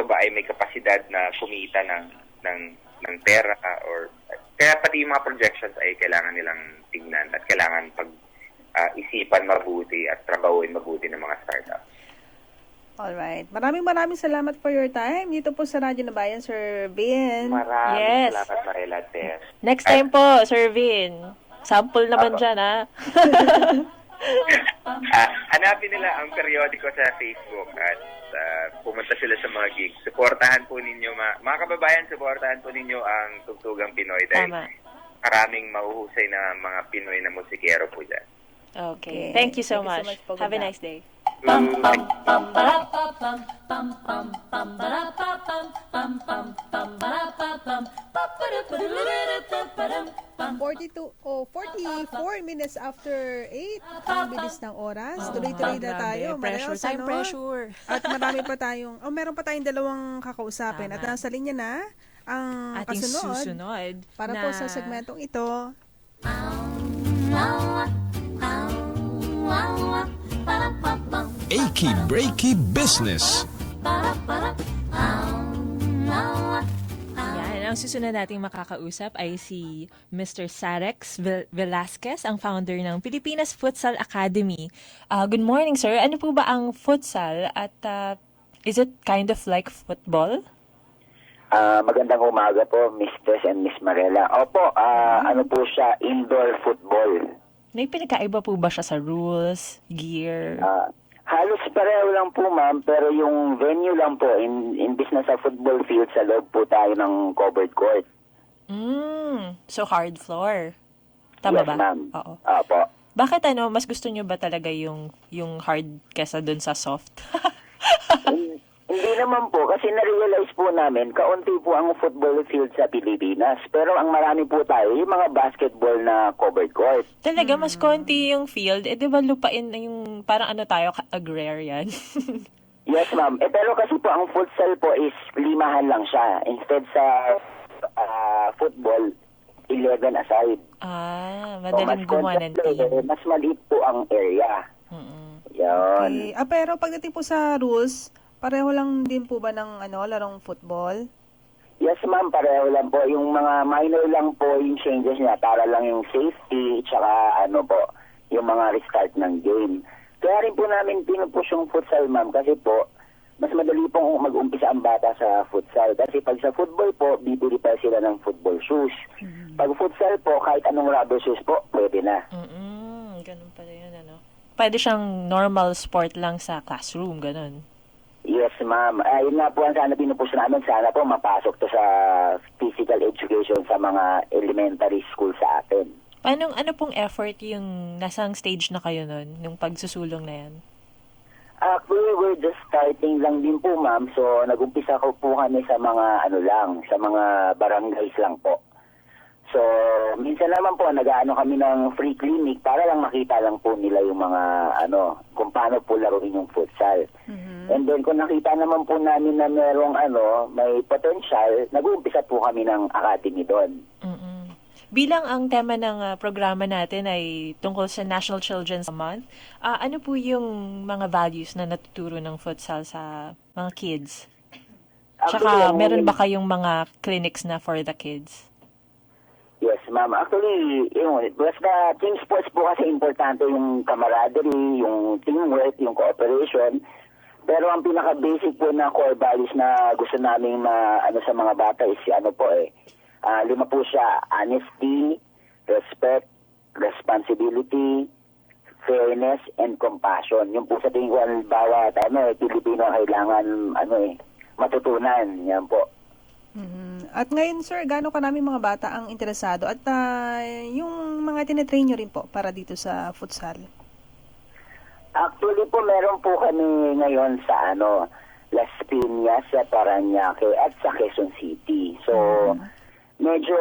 ba ay may kapasidad na kumita ng pera or kaya pati yung mga projections ay kailangan nilang tingnan at kailangan isipan mabuti at trabahuin mabuti ng mga startups. Alright. Maraming salamat for your time. Dito po sa Radyo na Bayan, Sir Vin. Maraming Yes. salamat, Mariela Tess. Next time po, Sir Vin. Sample naman dyan, ha? Hanapin nila ang periodiko sa Facebook at pumunta sila sa mga gigs. Suportahan po ninyo, mga kababayan, suportahan po ninyo ang Tugtugang Pinoy dahil Tama. maraming mahuhusay na mga Pinoy na musikero po dyan. Okay. Thank you so Thank you so much. much po, Have a Ganda. nice day. 44 minutes after 8. Ang bilis ng oras. Tuloy-tuloy na tayo. Pressure, Marios, time ano? pressure. At marami pa tayong, meron pa tayong dalawang kakausapin. Tama. At nasa linya na ang Ating kasunod. susunod Para po sa segmentong ito. Achy Breaky Business. Yan, ang susunod nating makakausap ay si Mr. Sarex Velasquez, ang founder ng Pilipinas Futsal Academy. Good morning, sir. Ano po ba ang futsal at is it kind of like football? Magandang umaga po, Mrs. and Miss Marela. Opo, ano po siya, indoor football. May pinakaiba po ba siya sa rules, gear? Halos pareho lang po, ma'am, pero yung venue lang po, imbis na sa football field, sa loob po tayo ng covered court. So hard floor. Tama Yes, ba? ma'am. Oo. Opo. Bakit mas gusto nyo ba talaga yung hard kesa dun sa soft? Hindi naman po, kasi na-realize po namin, kaunti po ang football field sa Pilipinas. Pero ang marami po tayo, yung mga basketball na covered court. Talaga, mas konti yung field. Di ba lupain na yung, parang tayo, agrarian? Yes, ma'am. Pero kasi po, ang futsal po is 5 lang siya. Instead sa football, 11 aside. Madaling gumawa ng team. Mas maliit po ang area. Yan. Okay. Pero pagdating po sa rules, pareho lang din po ba ng larong football? Yes, ma'am. Pareho lang po. Yung mga minor lang po yung changes niya para lang yung safety tsaka yung mga restart ng game. Kaya rin po namin pinupush yung futsal, ma'am, kasi po mas madali pong mag-umpisa ang bata sa futsal. Kasi pag sa football po, bibili pa sila ng football shoes. Pag futsal po, kahit anong rubber shoes po, pwede na. Ganun pala yun, Pwede siyang normal sport lang sa classroom, ganun. Yes, ma'am. Yun nga po ang sana pinupush namin. Sana po mapasok to sa physical education sa mga elementary school sa atin. Ano pong effort yung nasang stage na kayo nun, nung pagsusulong na yan? Actually, we're just starting lang din po, ma'am. So, nag-umpisa ko po kami sa mga sa mga barangays lang po. So, minsan naman po, nag-aano kami ng free clinic para lang makita lang po nila yung mga, kung paano po laruin yung futsal. And then, kung nakita naman po namin na merong, may potential, nag-uumpisa po kami ng academy doon. Bilang ang tema ng programa natin ay tungkol sa National Children's Month, ano po yung mga values na natuturo ng futsal sa mga kids? Tsaka, meron ba kayong mga clinics na for the kids? Yes, ma'am. Actually, basta team sports po kasi importante yung camaraderie, yung teamwork, yung cooperation. Pero ang pinaka-basic po na core values na gusto namin sa mga bata is 5 po siya: honesty, respect, responsibility, fairness, and compassion. Yung po sa tingin ko, bawat Pilipino kailangan matutunan. Yan po. At ngayon, sir, gaano karami mga bata ang interesado? At yung mga tinetrain nyo rin po para dito sa futsal? Actually po, meron po kami ngayon sa Las Piñas, sa Parañaque, at sa Quezon City. So, medyo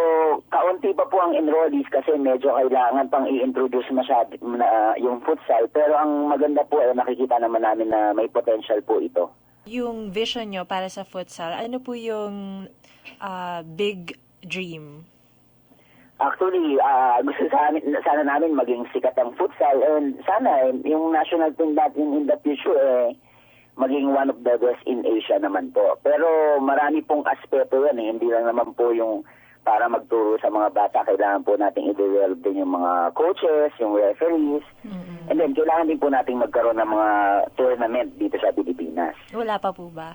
kaunti pa po ang enrollees kasi medyo kailangan pang i-introduce masyado yung futsal. Pero ang maganda po nakikita naman namin na may potential po ito. Yung vision nyo para sa futsal, ano po yung big dream? Actually, gusto sana namin maging sikat ang futsal, and sana yung national team natin in the future maging one of the best in Asia naman po. Pero marami pong aspeto yan hindi lang naman po yung para magturo sa mga bata, kailangan po natin i-develop din yung mga coaches, yung referees, and then kailangan din po natin magkaroon ng mga tournament dito sa Pilipinas. Wala pa po ba?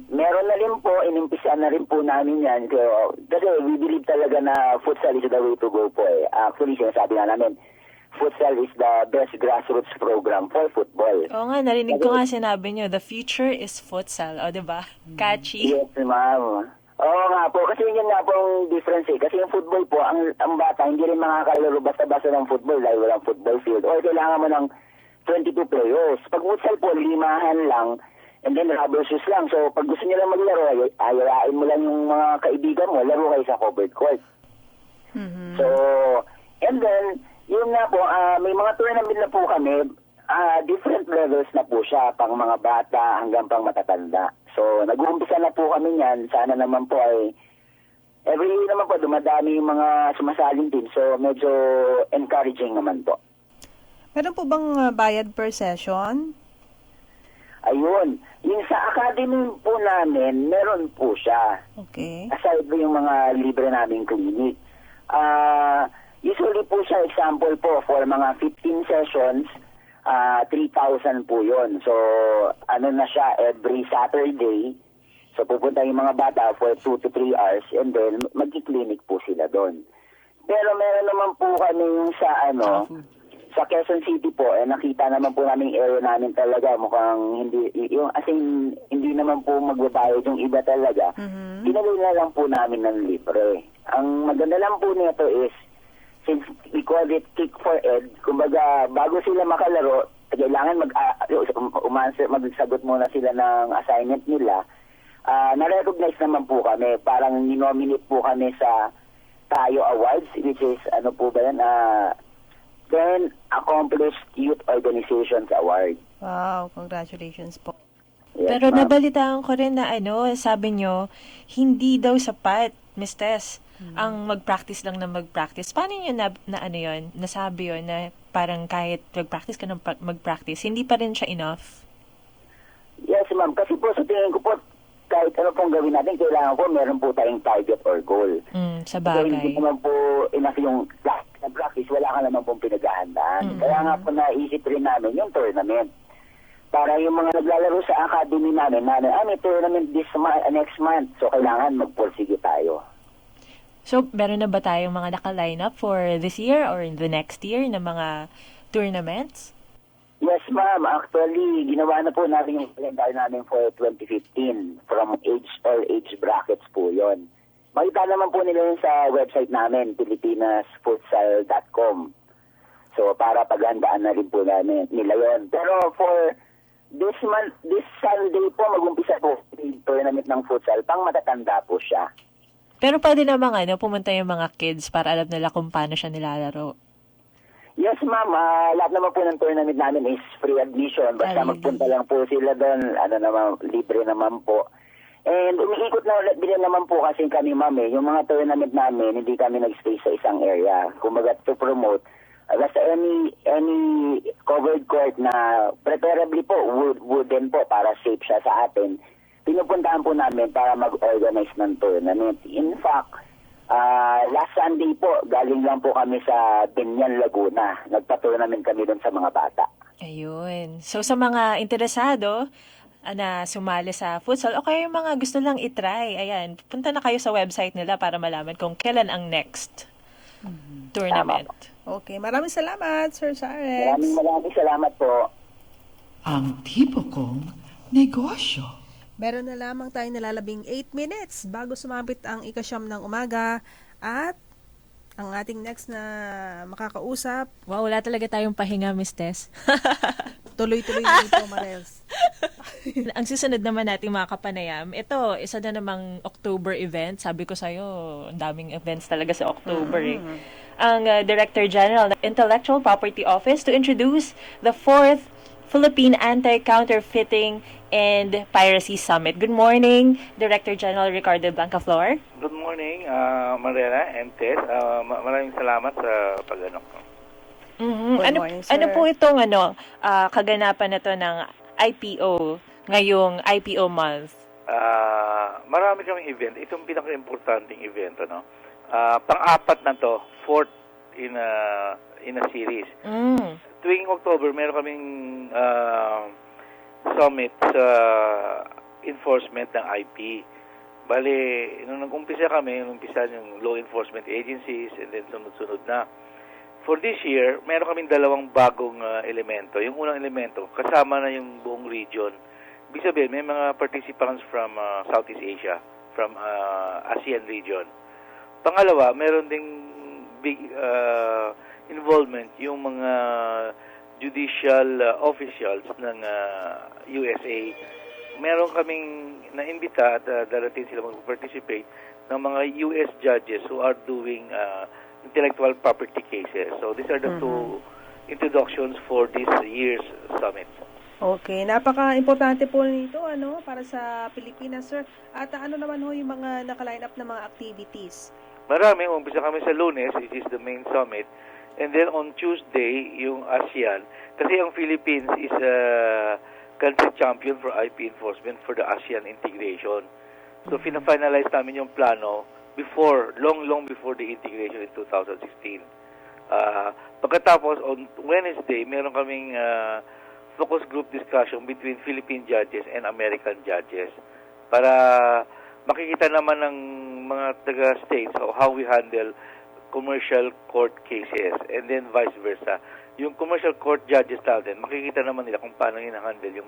Meron na rin po, inimpisan na rin po namin yan. Kasi we believe talaga na futsal is the way to go po eh. Actually, sinasabi nga namin, futsal is the best grassroots program for football. Oo nga, narinig ko nga sinabi nyo, the future is futsal. O, diba? Catchy. Yes, ma'am. Oo nga po, kasi yun nga po ang difference eh. Kasi yung football po, ang bata hindi rin makakalaro basta-basta ng football dahil walang football field. Or kailangan mo ng 22 players. Pag futsal po, 5 lang, and then rubber shoes lang. So, pag gusto nyo lang maglaro, ayayain mo lang yung mga kaibigan mo, laro kayo sa covered court. So, and then, yun nga po, may mga tournament na po kami, different levels na po siya, pang mga bata hanggang pang matatanda. So, nag-uumpisa na po kami niyan. Sana naman po ay, every year naman po, dumadami yung mga sumasaling team. So, medyo encouraging naman po. Meron po bang bayad per session? Ayun. Yung sa academy po namin, meron po siya. Okay. Aside po yung mga libre naming clinic. Usually po siya, example po, for mga 15 sessions, 3,000 po yun. So, ano na siya, every Saturday, so pupunta yung mga bata for 2 to 3 hours and then mag-clinic po sila doon. Pero meron naman po kami yung sa Quezon City po, nakita naman po namin yung area namin talaga, mukhang hindi, yung, as in, hindi naman po magbabayad yung iba talaga. Pinaloy na lang po namin ng libre. Ang maganda lang po nito is, since we call it kick for ed, kumbaga, bago sila makalaro, kailangan magsagot muna sila ng assignment nila. Na-recognize naman po kami. Parang ninominate po kami sa Tayo Awards, which is, ano po ba yan, 10 Accomplished Youth Organizations Award. Wow, congratulations po. Yes, Pero ma'am. nabalitaan ko rin na sabi nyo, hindi daw sapat, Miss Tess, ang mag-practice lang na mag-practice. Paano nyo nasabi yun na parang kahit mag-practice ka ng mag-practice, hindi pa rin siya enough? Yes, ma'am. Kasi po sa tingin ko po, kahit ano pong gawin natin, kailangan po meron po tayong target or goal. Sa Kasi hindi bagay. naman po enough yung practice, wala ka naman pong pinaghahandaan. Kaya nga po naisip rin namin yung tournament. Para yung mga naglalaro sa academy namin, may tournament next month. So, kailangan magpursige tayo. So, meron na ba tayong mga naka-line up for this year or the next year na mga tournaments? Yes, ma'am. Actually, ginawa na po namin yung calendar namin for 2015 from age brackets po yon. Makita naman po nila yun sa website namin, filipinasfutsal.com. So, para paghandaan na rin po namin nila yon. Pero for this Sunday po, mag-umpisa po yung tournament ng futsal. Pang matatanda po siya. Pero pwede namang pumunta yung mga kids para alam nila kung paano siya nilalaro. Yes, ma'am. Lahat naman po ng tournament namin is free admission. Basta magpunta lang po sila doon. Libre naman po. And umiikot na ulit din naman po kasi kami, ma'am, yung mga tournament namin, hindi kami nag-stay sa isang area. Kumbaga, to promote, basta any covered court na preferably po, wooden po, para safe siya sa atin, pinupuntahan po namin para mag-organize ng tournament. In fact, last Sunday po, galing lang po kami sa Binyan, Laguna. Nagpa-tournament kami doon sa mga bata. Ayun. So, sa mga interesado na sumali sa futsal, o kaya yung mga gusto lang itry, ayan, punta na kayo sa website nila para malaman kung kailan ang next tournament. Okay, maraming salamat, Sir Sarex. Maraming salamat po. Ang tipo kong negosyo. Meron na lamang tayo nalalabing 8 minutes bago sumapit ang ika-siyam ng umaga at ang ating next na makakausap. Wow, wala talaga tayong pahinga, Miss Tess. Tuloy-tuloy na ito, Marels. Ang susunod naman nating mga kapanayam, ito, isa na namang October event. Sabi ko sa'yo, ang daming events talaga sa October Ang Director General ng Intellectual Property Office to introduce the 4th Philippine Anti-Counterfeiting and Piracy Summit. Good morning, Director General Ricardo Blancaflor. Good morning, Mariana and Tess. Maraming salamat sa pag-ano ko. Ano, morning, sir. ano po itong kaganapan na to ng IPO, ngayong IPO month? Marami kaming event. Itong pinaka-importanting event, pang-apat na to, fourth in a series. Tuwing October, meron kaming summit sa enforcement ng IP. Bale, nung nag-umpisa kami, yung law enforcement agencies and then sunod-sunod na. For this year, meron kaming dalawang bagong elemento. Yung unang elemento, kasama na yung buong region. Ibig sabihin, may mga participants from Southeast Asia, from ASEAN region. Pangalawa, meron ding big involvement yung mga judicial officials ng USA. Meron kaming naimbita at darating sila mag-participate ng mga US judges who are doing intellectual property cases. So these are the two introductions for this year's summit. Okay, napaka-importante po nito para sa Pilipinas, sir. At ano naman ho yung mga naka-line up na mga activities? Marami. Umpisa kami sa Lunes, which is the main summit. And then on Tuesday, yung ASEAN. Kasi ang Philippines is a country champion for IP enforcement for the ASEAN integration. So, fina-finalize namin yung plano long before the integration in 2016. Pagkatapos, on Wednesday, meron kaming focus group discussion between Philippine judges and American judges para makikita naman ng mga taga-states how we handle commercial court cases and then vice versa. Yung commercial court judges natin, makikita naman nila kung paano hinahandle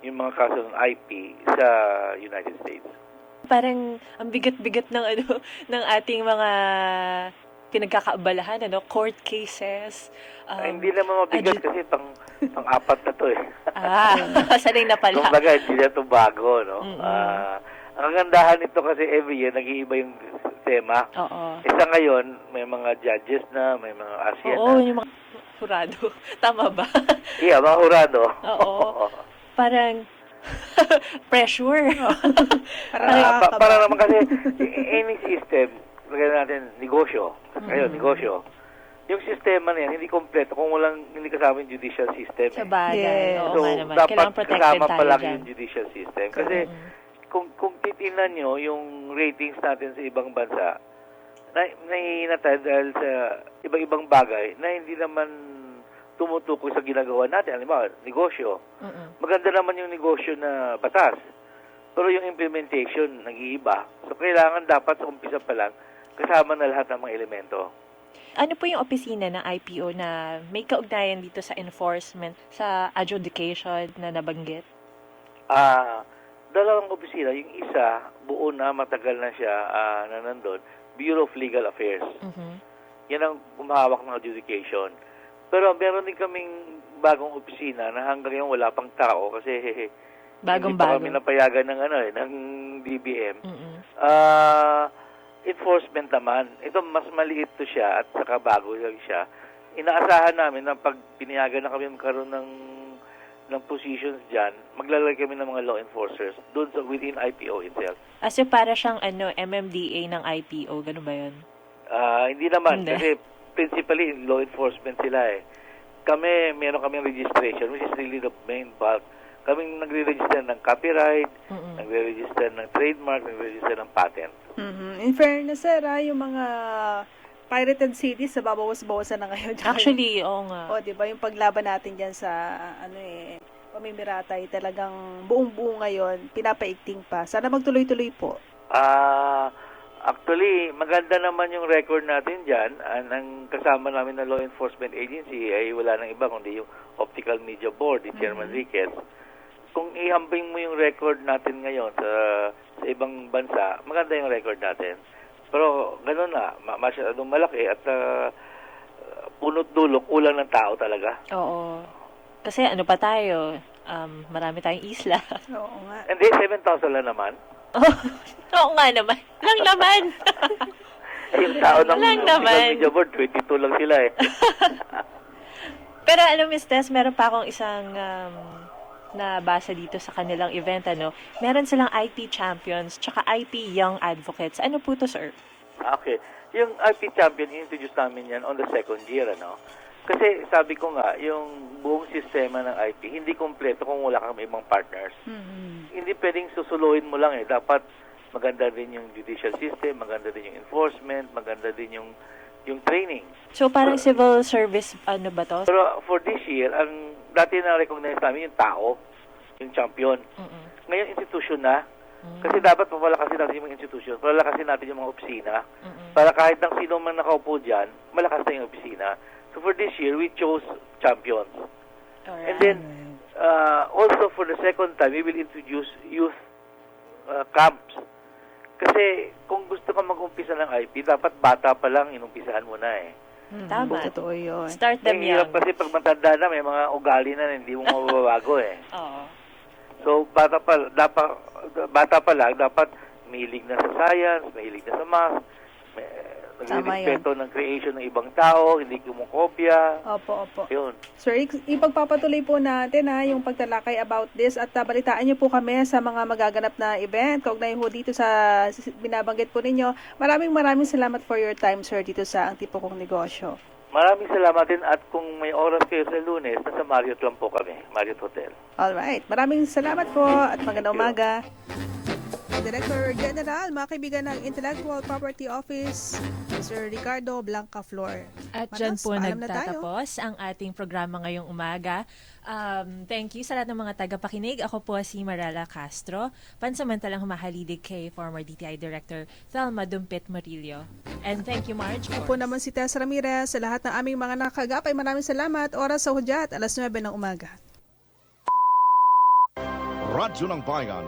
yung mga kaso ng IP sa United States. Parang ang bigat-bigat ng ng ating mga pinagkakaabalahan, court cases. Hindi naman mabigat kasi pang-apat na to eh. Sanay na pala. Kumbaga, hindi na to bago, no? Ang kagandahan nito kasi every year, nag-iiba yung tema. Oo. Isa ngayon, may mga judges na, may mga ASEAN Oo, na. yung mga hurado. Tama ba? Yeah, mga hurado. Oo. Parang pressure. Para naman kasi, any system, lagyan natin, negosyo. Ngayon, negosyo. Yung sistema na yan, hindi kompleto kung hindi kasama yung judicial system. Sa bagay. Yes. Oo So, nga naman. dapat Kailangan protected kasama tayo pa lang dyan. yung judicial system. Kasi, kung titingnan nyo yung ratings natin sa ibang bansa, nahihina tayo dahil sa ibang bagay na hindi naman tumutukoy sa ginagawa natin. Halimbawa, negosyo. Maganda naman yung negosyo na batas. Pero yung implementation, nag-iiba. So, kailangan dapat sa umpisa pa lang, kasama na lahat ng mga elemento. Ano po yung opisina ng IPO na may kaugnayan dito sa enforcement, sa adjudication na nabanggit? Dalawang opisina. Yung isa, buo na, matagal na siya na nandun, Bureau of Legal Affairs. Yan ang umahawak ng adjudication. Pero meron din kaming bagong opisina na hanggang ngayon wala pang tao kasi hindi pa kami napayagan ng DBM. Enforcement naman. Ito, mas maliit to siya at saka bago lang siya. Inaasahan namin na pag pinayagan na kami magkaroon ng positions dyan, maglalagay kami ng mga law enforcers doon within IPO itself. So para siyang MMDA ng IPO, ganun ba yun? Hindi naman. Kasi principally, law enforcement sila eh. Kami, meron kaming registration, which is really the main bulk. Kaming nagre-register ng copyright, nagre-register ng trademark, nagre-register ng patent. In fairness, sir, yung mga pirated CDs, babawas-bawasan na ngayon. Actually, oo nga. O, diba, yung paglaban natin dyan sa, pamimiratay, talagang buong-buo ngayon, pinapaigting pa. Sana magtuloy-tuloy po. Actually, maganda naman yung record natin dyan. Ang kasama namin na law enforcement agency ay wala nang iba kundi yung Optical Media Board, ni Chairman Riquez. Kung ihambing mo yung record natin ngayon sa ibang bansa, maganda yung record natin. Pero gano'n na, masyadong malaki at punot dulo, kulang ng tao talaga. Oo. Kasi pa tayo, marami tayong isla. Oo nga. Hindi, 7,000 lang naman. Oo nga naman. Lang naman. Yung tao ng Media Board, 22 lang sila eh. Pero Miss Tess, meron pa akong isang nabasa dito sa kanilang event, meron silang IP champions tsaka IP young advocates. Ano po to, sir? Okay. Yung IP champion, introduce namin yan on the second year, Kasi sabi ko nga, yung buong sistema ng IP, hindi kompleto kung wala kang ibang partners. Hindi pwedeng susuluhin mo lang eh. Dapat maganda din yung judicial system, maganda din yung enforcement, maganda din yung training. So parang civil service, ba to? Pero for this year, ang dati na-recognize namin yung tao yung champion. Ngayon, institusyon na. Kasi dapat papalakasin natin yung mga institusyon, papalakasin natin yung mga opisina, para kahit ng sino man nakaupo dyan, malakas na yung opisina. So for this year, we chose champions. And then, also for the second time, we will introduce youth camps. Kasi kung gusto ka mag-umpisa ng IP, dapat bata pa lang, inumpisahan mo na eh. Tama. Totoo yun. Start them Ang hirap young. kasi pag matanda na, may mga ugali na hindi mo mababago eh. Oo. So, bata pa lang, dapat mahilig na sa science, mahilig na sa math, nagrespeto ng creation ng ibang tao, hindi kumukopya. Opo. Yun. Sir, ipagpapatuloy po natin yung pagtalakay about this at balitaan niyo po kami sa mga magaganap na event. Kaugnay ho dito sa binabanggit po ninyo. Maraming salamat for your time, sir, dito sa Ang Tipo Kong Negosyo. Maraming salamat din at kung may oras kayo sa Lunes, nasa Marriott lang po kami, Marriott Hotel. Alright. Maraming salamat po at magandang umaga. Director General, mga kaibigan ng Intellectual Property Office, Sir Ricardo Blancaflor. At dyan po paalam na tayo. nagtatapos ang ating programa ngayong umaga. Thank you sa lahat ng mga tagapakinig. Ako po si Marala Castro, pansamantalang humahalidig kay former DTI Director Thelma Dumpit Murillo. And thank you, Marge. Ako po naman si Tess Ramirez. Sa lahat ng aming mga nakagapay, maraming salamat. Oras sa hudyat, 9:00 ng umaga. Radyo ng Bayan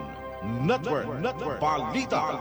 Network. Balita.